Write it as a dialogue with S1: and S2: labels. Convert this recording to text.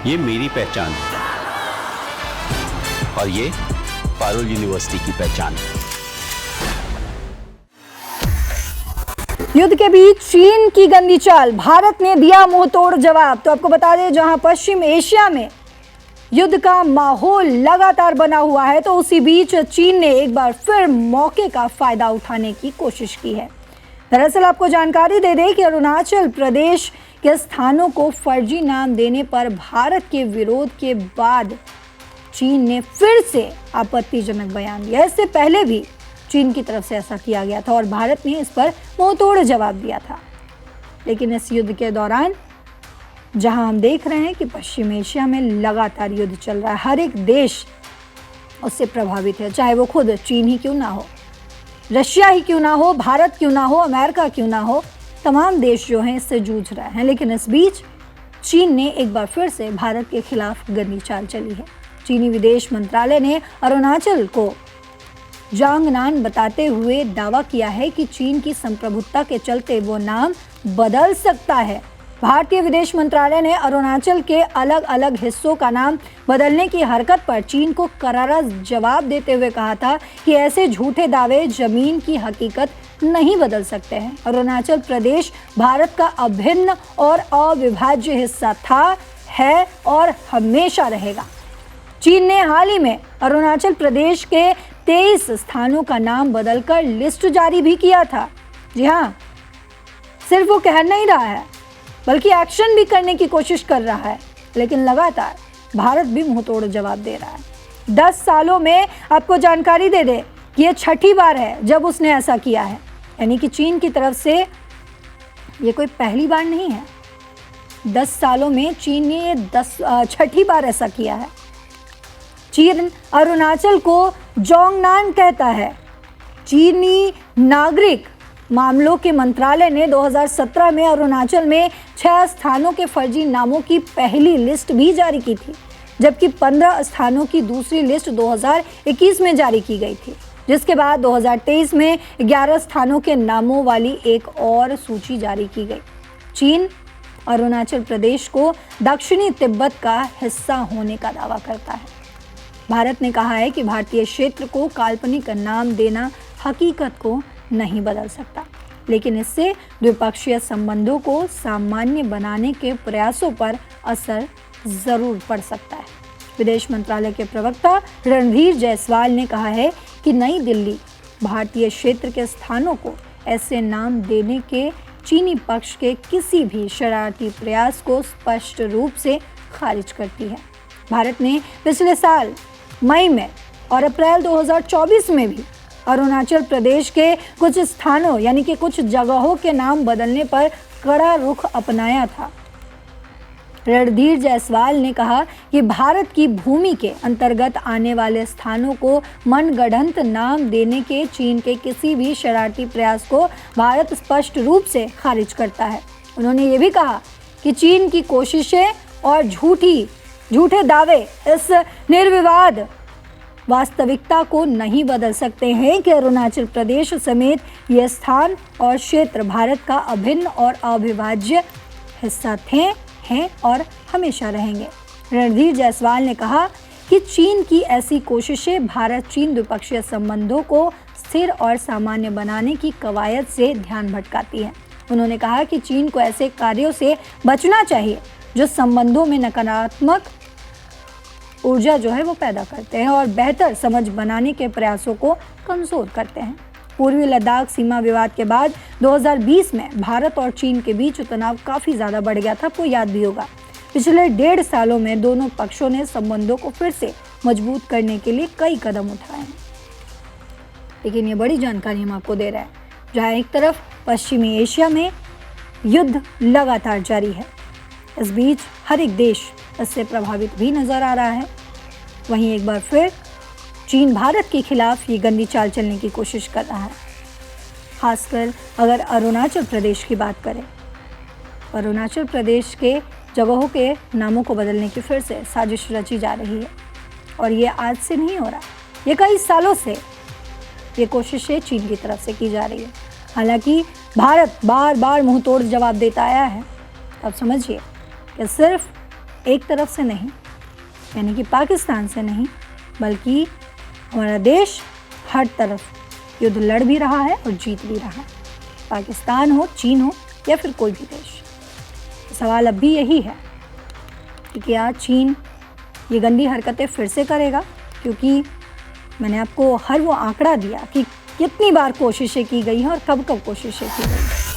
S1: ये मेरी पहचान है और ये पारुल यूनिवर्सिटी की पहचान है।
S2: युद्ध के बीच चीन की गंदी चाल, भारत ने दिया मुंहतोड़ जवाब। तो आपको बता दें, जहां पश्चिम एशिया में युद्ध का माहौल लगातार बना हुआ है, तो उसी बीच चीन ने एक बार फिर मौके का फायदा उठाने की कोशिश की है। दरअसल आपको जानकारी दे दें कि अरुणाचल प्रदेश के स्थानों को फर्जी नाम देने पर भारत के विरोध के बाद चीन ने फिर से आपत्तिजनक बयान दिया। इससे पहले भी चीन की तरफ से ऐसा किया गया था और भारत ने इस पर मुंहतोड़ जवाब दिया था। लेकिन इस युद्ध के दौरान जहां हम देख रहे हैं कि पश्चिम एशिया में लगातार युद्ध चल रहा है, हर एक देश उससे प्रभावित है, चाहे वो खुद चीन ही क्यों ना हो, रशिया ही क्यों ना हो, भारत क्यों ना हो, अमेरिका क्यों ना हो, तमाम देश जो हैं इससे जूझ रहे हैं। लेकिन इस बीच चीन ने एक बार फिर से भारत के खिलाफ गंदी चाल चली है। चीनी विदेश मंत्रालय ने अरुणाचल को जांगनान बताते हुए दावा किया है कि चीन की संप्रभुता के चलते वो नाम बदल सकता है। भारतीय विदेश मंत्रालय ने अरुणाचल के अलग अलग हिस्सों का नाम बदलने की हरकत पर चीन को करारा जवाब देते हुए कहा था कि ऐसे झूठे दावे जमीन की हकीकत नहीं बदल सकते हैं। अरुणाचल प्रदेश भारत का अभिन्न और अविभाज्य हिस्सा था, है और हमेशा रहेगा। चीन ने हाल ही में अरुणाचल प्रदेश के 23 स्थानों का नाम बदलकर लिस्ट जारी भी किया था। जी हाँ, सिर्फ वो कह नहीं रहा है बल्कि एक्शन भी करने की कोशिश कर रहा है। लेकिन लगातार भारत भी मुंहतोड़ जवाब दे रहा है। 10 सालों में आपको जानकारी दे दे कि ये छठी बार है जब उसने ऐसा किया है, यानी कि चीन की तरफ से ये कोई पहली बार नहीं है। 10 सालों में चीन ने ये छठी बार ऐसा किया है। चीन अरुणाचल को जोंगनान कहता है। चीनी नागरिक मामलों के मंत्रालय ने 2017 में अरुणाचल में 6 स्थानों के फर्जी नामों की पहली लिस्ट भी जारी की थी, जबकि 15 स्थानों की दूसरी लिस्ट 2021 में जारी की गई थी, जिसके बाद 2023 में 11 स्थानों के नामों वाली एक और सूची जारी की गई। चीन अरुणाचल प्रदेश को दक्षिणी तिब्बत का हिस्सा होने का दावा करता है। भारत ने कहा है कि भारतीय क्षेत्र को काल्पनिक नाम देना हकीकत को नहीं बदल सकता, लेकिन इससे द्विपक्षीय संबंधों को सामान्य बनाने के प्रयासों पर असर जरूर पड़ सकता है। विदेश मंत्रालय के प्रवक्ता रणधीर जायसवाल ने कहा है कि नई दिल्ली भारतीय क्षेत्र के स्थानों को ऐसे नाम देने के चीनी पक्ष के किसी भी शरारती प्रयास को स्पष्ट रूप से खारिज करती है। भारत ने पिछले साल मई में और अप्रैल 2024 में भी अरुणाचल प्रदेश के कुछ स्थानों यानी कि कुछ जगहों के नाम बदलने पर कड़ा रुख अपनाया था। रणधीर जायसवाल ने कहा कि भारत की भूमि के अंतर्गत आने वाले स्थानों को मनगढ़ंत नाम देने के चीन के किसी भी शरारती प्रयास को भारत स्पष्ट रूप से खारिज करता है। उन्होंने ये भी कहा कि चीन की कोशिशें और झूठे दावे इस निर्विवाद वास्तविकता को नहीं बदल सकते हैं कि अरुणाचल प्रदेश समेत ये स्थान और क्षेत्र भारत का अभिन्न और अविभाज्य हिस्सा थे, हैं और हमेशा रहेंगे। रणधीर जायसवाल ने कहा कि चीन की ऐसी कोशिशें भारत चीन द्विपक्षीय संबंधों को स्थिर और सामान्य बनाने की कवायद से ध्यान भटकाती है। उन्होंने कहा कि चीन को ऐसे कार्यों से बचना चाहिए जो संबंधों में नकारात्मक ऊर्जा जो है वो पैदा करते हैं और बेहतर समझ बनाने के प्रयासों को कमजोर करते हैं। पूर्वी लद्दाख सीमा विवाद के बाद 2020 में भारत और चीन के बीच तनाव काफ़ी ज़्यादा बढ़ गया था, आपको याद भी होगा। पिछले 1.5 सालों में दोनों पक्षों ने संबंधों को फिर से मजबूत करने के लिए कई कदम उठाए हैं। लेकिन ये बड़ी जानकारी हम आपको दे रहे हैं, जहाँ एक तरफ पश्चिमी एशिया में युद्ध लगातार जारी है, इस बीच हर एक देश इससे प्रभावित भी नज़र आ रहा है। वहीं एक बार फिर चीन भारत के खिलाफ ये गंदी चाल चलने की कोशिश कर रहा है। खासकर अगर अरुणाचल प्रदेश की बात करें, अरुणाचल प्रदेश के जगहों के नामों को बदलने की फिर से साजिश रची जा रही है और ये आज से नहीं हो रहा, ये कई सालों से ये कोशिशें चीन की तरफ से की जा रही है। हालांकि भारत बार बार मुंहतोड़ जवाब देता आया है। अब समझिए कि सिर्फ एक तरफ से नहीं, यानी कि पाकिस्तान से नहीं, बल्कि हमारा देश हर तरफ युद्ध लड़ भी रहा है और जीत भी रहा है, पाकिस्तान हो, चीन हो या फिर कोई भी देश। सवाल अब भी यही है कि क्या चीन ये गंदी हरकतें फिर से करेगा, क्योंकि मैंने आपको हर वो आंकड़ा दिया कि कितनी बार कोशिशें की गई हैं और कब कब कोशिशें की गई।